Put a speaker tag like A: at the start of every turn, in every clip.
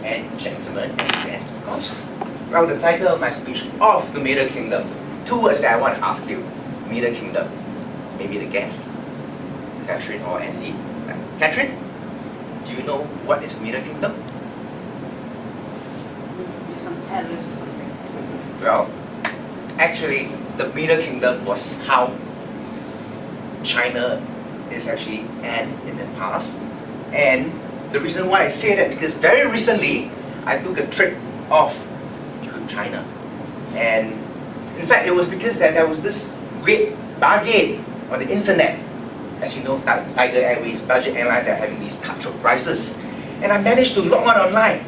A: and gentlemen and guests, of course. Well, the title of my speech, Of the Middle Kingdom. Two words that I want to ask you. Middle Kingdom. Maybe the guest, Catherine or Andy. Catherine, do you know what is Middle Kingdom?
B: Some palace or something.
A: Well, actually, the Middle Kingdom was how China is actually in the past. And the reason why I say that because very recently I took a trip off to China, and in fact it was because that there was this great bargain on the internet. As you know, Tiger Airways, budget airline, they're having these cutthroat prices, and I managed to log on online,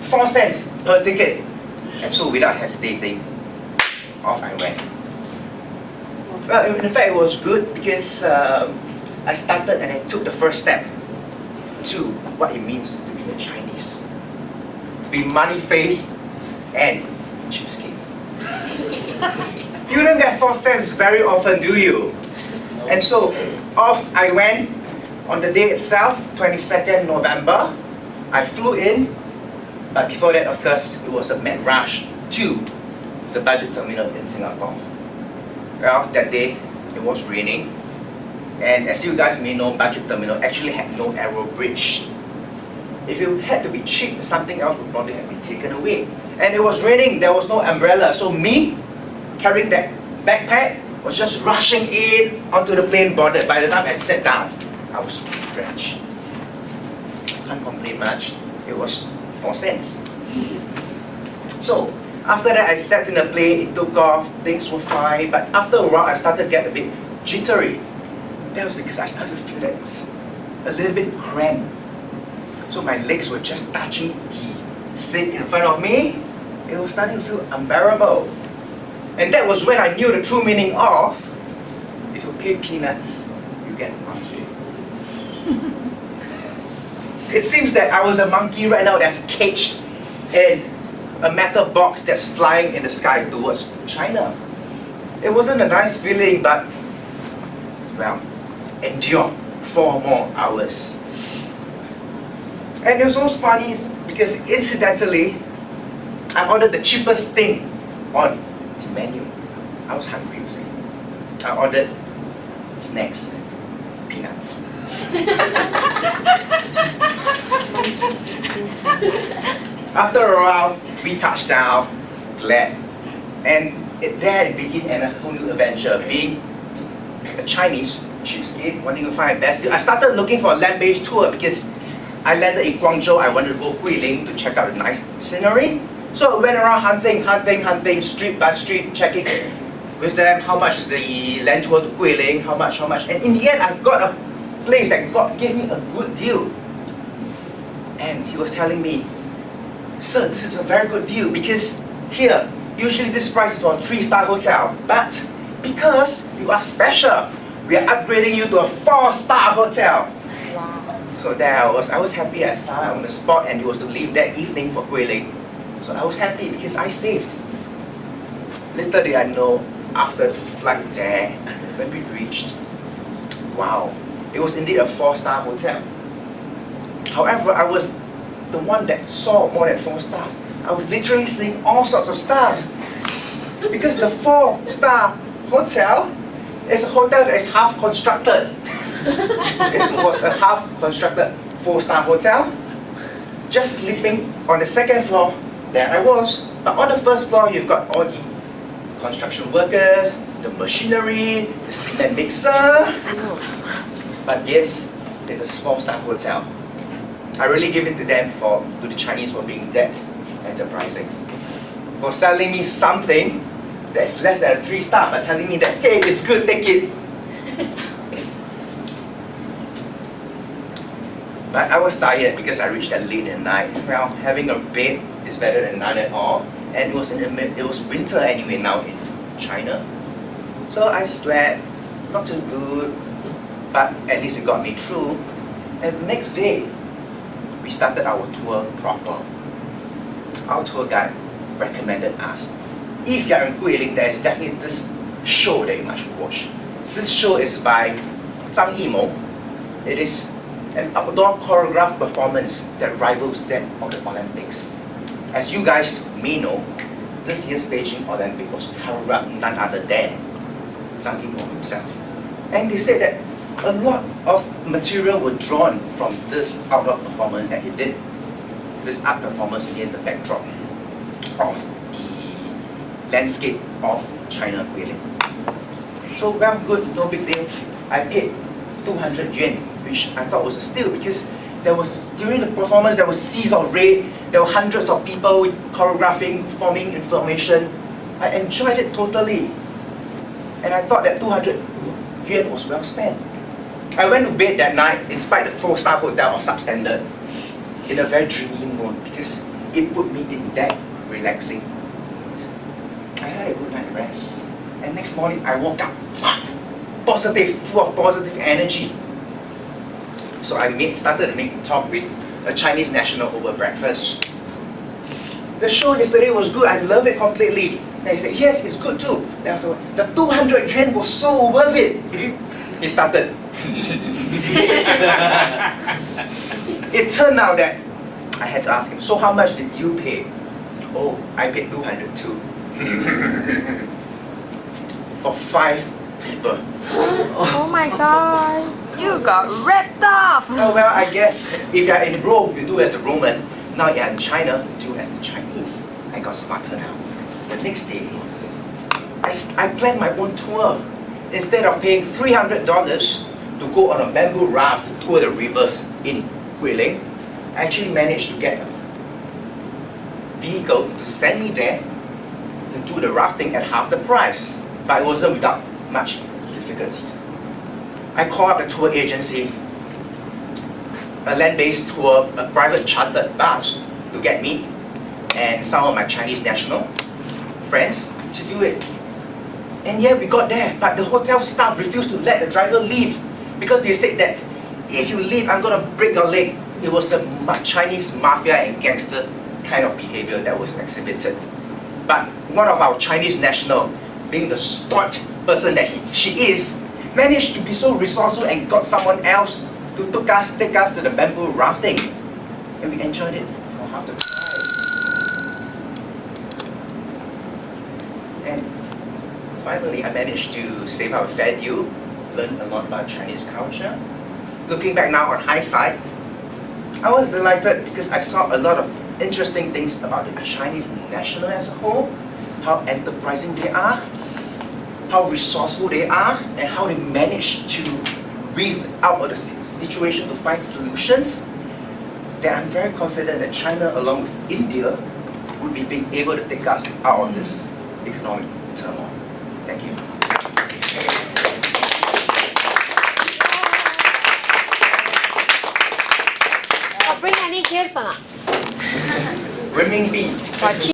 A: 4 cents per ticket, and so without hesitating, off I went. Well, in fact it was good because I started and I took the first step to what it means to be a Chinese. Be money-faced and cheapskate. You don't get 4 cents very often, do you? And so, off I went on the day itself, 22nd November. I flew in, but before that, of course, it was a mad rush to the budget terminal in Singapore. Well, that day, it was raining. And as you guys may know, budget terminal actually had no aero bridge. If you had to be cheap, something else would probably have been taken away. And it was raining, there was no umbrella. So me, carrying that backpack, was just rushing in onto the plane border. By the time I sat down, I was drenched. Can't complain much. It was 4 cents. So, after that I sat in the plane, it took off, things were fine. But after a while, I started to get a bit jittery. That was because I started to feel that it's a little bit cramped. So my legs were just touching the seat in front of me. It was starting to feel unbearable. And that was when I knew the true meaning of, if you pay peanuts, you get monkey. It seems that I was a monkey right now that's caged in a metal box that's flying in the sky towards China. It wasn't a nice feeling, but, well, endure 4 more hours. And it was so funny because incidentally, I ordered the cheapest thing on the menu. I was hungry, you see. I ordered snacks, peanuts. After a while, we touched down, glad, and there it began a whole new adventure. Being a Chinese cheapskate, wanting to find a best deal, I started looking for a land-based tour because I landed in Guangzhou. I wanted to go Guilin to check out the nice scenery. So I went around hunting, street by street, checking with them how much is the land tour to Guilin, how much, and in the end I've got a place that gave me a good deal. And he was telling me, sir, this is a very good deal because here, usually this price is for a 3-star hotel, but because you are special, we are upgrading you to a 4-star hotel.
B: Wow.
A: So there I was happy. I saw on the spot and he was to leave that evening for Guilin. So I was happy because I saved. Little did I know, after the flight there, when we reached, wow, it was indeed a 4-star hotel. However, I was the one that saw more than 4 stars. I was literally seeing all sorts of stars. Because the 4-star hotel is a hotel that is half constructed. It was a half constructed 4-star hotel. Just sleeping on the 2nd floor, there I was. But on the 1st floor, you've got all the construction workers, the machinery, the cement mixer. But yes, it's a 4-star hotel. I really give it to them to the Chinese for being that enterprising. For selling me something that's less than a 3-star, but telling me that, hey, it's good, take it. But I was tired because I reached that late at night. Well, having a bed is better than none at all. And it was winter anyway now in China. So I slept, not too good, but at least it got me through. And the next day, we started our tour proper. Our tour guide recommended us, if you're in Guilin, there is definitely this show that you must watch. This show is by Zhang Yimou. It is an outdoor choreographed performance that rivals that of the Olympics. As you guys may know, this year's Beijing Olympic was choreographed none other than Zhang Yimou himself. And they said that a lot of material were drawn from this outdoor performance that he did, this art performance against the backdrop of the landscape of China Guilin. So well, good, no big deal. I paid 200 yuan, which I thought was a steal because there was, during the performance, there was seas of red, there were hundreds of people choreographing, performing information. I enjoyed it totally. And I thought that 200 yuan was well spent. I went to bed that night, in spite of the 4-star hotel of substandard, in a very dreamy mood because it put me in that relaxing mood. I had a good night rest. And next morning I woke up positive, full of positive energy. So I started to make talk with a Chinese national over breakfast. The show yesterday was good, I love it completely. And he said, yes, it's good too. Then after, the 200 yuan was so worth it. He started. It turned out that I had to ask him, so how much did you pay? Oh, I paid 200 too. For 5 people.
C: Oh my god, you got ripped off!
A: Oh well, I guess if you're in Rome, you do as the Roman. Now you're in China, do as the Chinese. I got smarter now. The next day, I planned my own tour. Instead of paying $300 to go on a bamboo raft to tour the rivers in Guilin, I actually managed to get a vehicle to send me there to do the rafting at half the price. But it wasn't without much difficulty. I called up the tour agency, a land-based tour, a private chartered bus to get me and some of my Chinese national friends to do it. And yeah, we got there, but the hotel staff refused to let the driver leave because they said that if you leave, I'm gonna break your leg. It was the Chinese mafia and gangster kind of behavior that was exhibited. But one of our Chinese national, being the stoic person that she is, managed to be so resourceful and got someone else to take us to the bamboo rafting. And we enjoyed it for half the price. And finally, I managed to save our fair deal, learn a lot about Chinese culture. Looking back now on hindsight, I was delighted because I saw a lot of interesting things about the Chinese national as a whole, how enterprising they are, how resourceful they are, and how they manage to weave out of the situation to find solutions. That I'm very confident that China, along with India, would be being able to take us out of this economic turmoil. Thank you.
C: Bring any kids or not?
A: Renminbi.
C: Or cheap